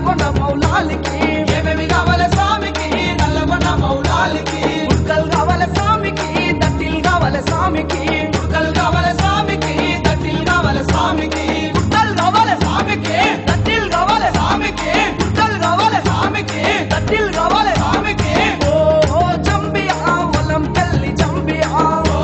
నల్లగొండ మౌలాలికి ఏమేమి కావాలి స్వామికి నల్లగొండ మౌలాలికి ఉడకలు కావాలి స్వామికి దట్టిల్ కావాలి స్వామికి ఉడకలు కావాలి స్వామికి దట్టిల్ కావాలి స్వామికి ఉడకలు కావాలి స్వామికి దట్టిల్ కావాలి స్వామికి ఉడకలు కావాలి స్వామికి దట్టిల్ కావాలి స్వామికి ఓ జంబియా వలం పెళ్లి జంబియా ఓ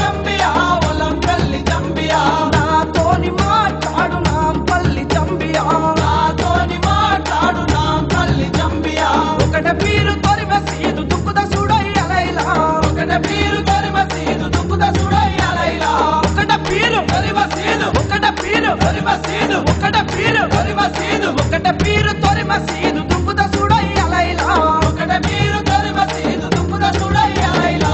జంబియా వలం పెళ్లి జంబియా నాతోని మాట్లాడు నాంపల్లి జంబియా నాతోని మాట్లాడు నాంపల్లి జంబియా ఒకట పీరు తొరి మసీదు దుక్కుద సుడయ్య లైలా ఒకట పీరు తొరి మసీదు దుక్కుద సుడయ్య లైలా ఒకట పీరు తొరి మసీదు ఒకట పీరు తొరి మసీదు ఒకట పీరు తొరి మసీదు ఒకట పీరు తొరి మసీదు దుక్కుద సుడయ్య లైలా ఒకట పీరు తొరి మసీదు దుక్కుద సుడయ్య లైలా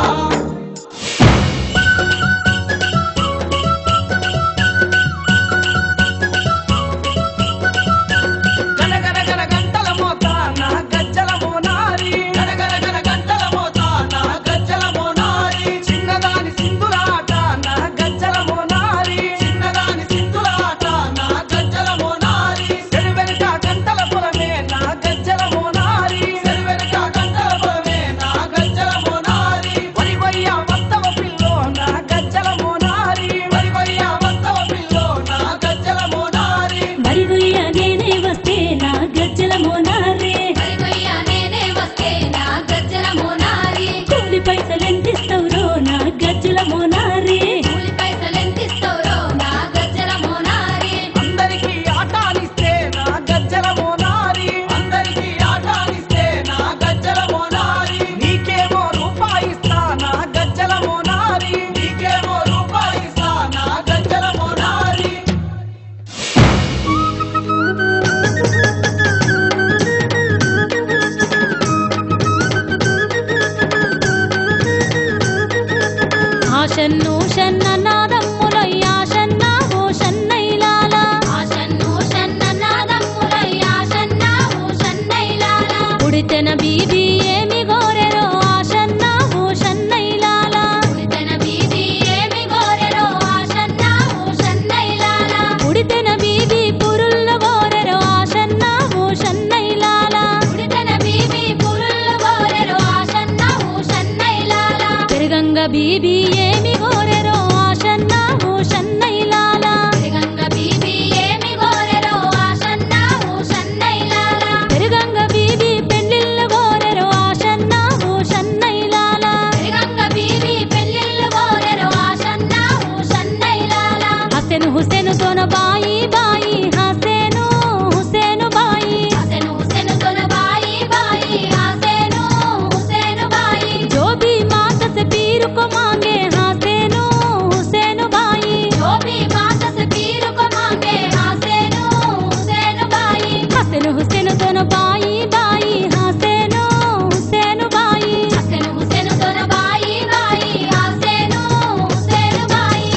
గనగన గన గంటల మోత నా గజ్జల మోనారి గనగన గన గంటల మోత నా గజ్జల మోనారి చిన్నదాని సింధులాట నా గజ్జల మోనారి చిన్నదాని సింధులాట నా గజ్జల మోనారి సెరువెనక గంటల పొలమే నా గజ్జల మోనారి సెరువెనక గంటల పొలమే నా గజ్జల మోనారి వరివయ్య వత్తవ పిల్లో నా గజ్జల మోనారి వరివయ్య వత్తవ పిల్లో నా గజ్జల మోనారి వరివయ్య నేనే వస్తే నా గజ్జల మోనారే వరివయ్య నేనే వస్తే నా గజ్జల మోనారి కూలి పైసలెంతిస్తావురో నా గజ్జల మోనారే కూలి పైసలెంతిస్తావురో నా గజ్జల మోనారి అందరికీ ఆటానిస్తే నా గజ్జల మోనారి అందరికీ ఆటానిస్తే నా గజ్జల మోనారి నీకేమో రూపాయి ఇస్తా నా గజ్జల మోనారి నీకేమో రూపాయి ఇస్తా నా గజ్జల మోనారి ఆషన్ను షన్న నాదమ్ములయ్య షన్న ఓ షన్నైలాల ఆషన్ను షన్న నాదమ్ములయ్య షన్న ఓ షన్నైలాల ఉడితెన బీబీ ఏమి గోరెరో ఆషన్న ఓ షన్నైలాల ఉడితెన బీబీ ఏమి గోరెరో ఆషన్న ఓ షన్నైలాల ఉడితెన బీబీ పురుల్ల గోరెరో ఆషన్న ఓ షన్నైలాల ఉడితెన బీబీ పురుళ్ళు గోరెరో ఆషన్న ఓ షన్నైలాల పెరుగంగ బీబీ ఏమి గోరెరో ఆషన్న ఓ షన్నైలాల పెరుగంగ బీబీ ఏమి గోరెరో ఆషన్న ఓ షన్నైలాల పెరుగంగ బీబీ పెళ్ళిళ్ళ గోరెరో ఆషన్న ఓ షన్నైలాల పెరుగంగ బీబీ పెళ్ళిళ్ళు గోరెరో ఆషన్న ఓ షన్నైలాల హసెను హుసేను తోన బాయి బాయి హసెను హుసేను బాయి హసెను హుసేను తోన బాయి బాయి హసెను హుసేను బాయి जो भी माता से पीर को मांगे हसेनु हुसैन बाई जो भी माता से पीर को मांगे हसेनु हुसैन बाई हसन हुसैन दोनों बाई बाई हसेनु हुसैन बाई हसेनु हुसैन दोनों बाई बाई हसेनु हुसैन बाई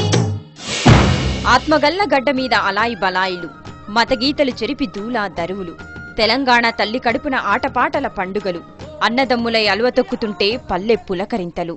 ఆత్మగల్ల గడ్డ మీద అలాయి బలాయిలు మతగీతలు చెరిపి దూలా దరువులు తెలంగాణ తల్లి కడుపున ఆటపాటల పండుగలు అన్నదమ్ములై అలువతొక్కుతుంటే పల్లె పులకరింతలు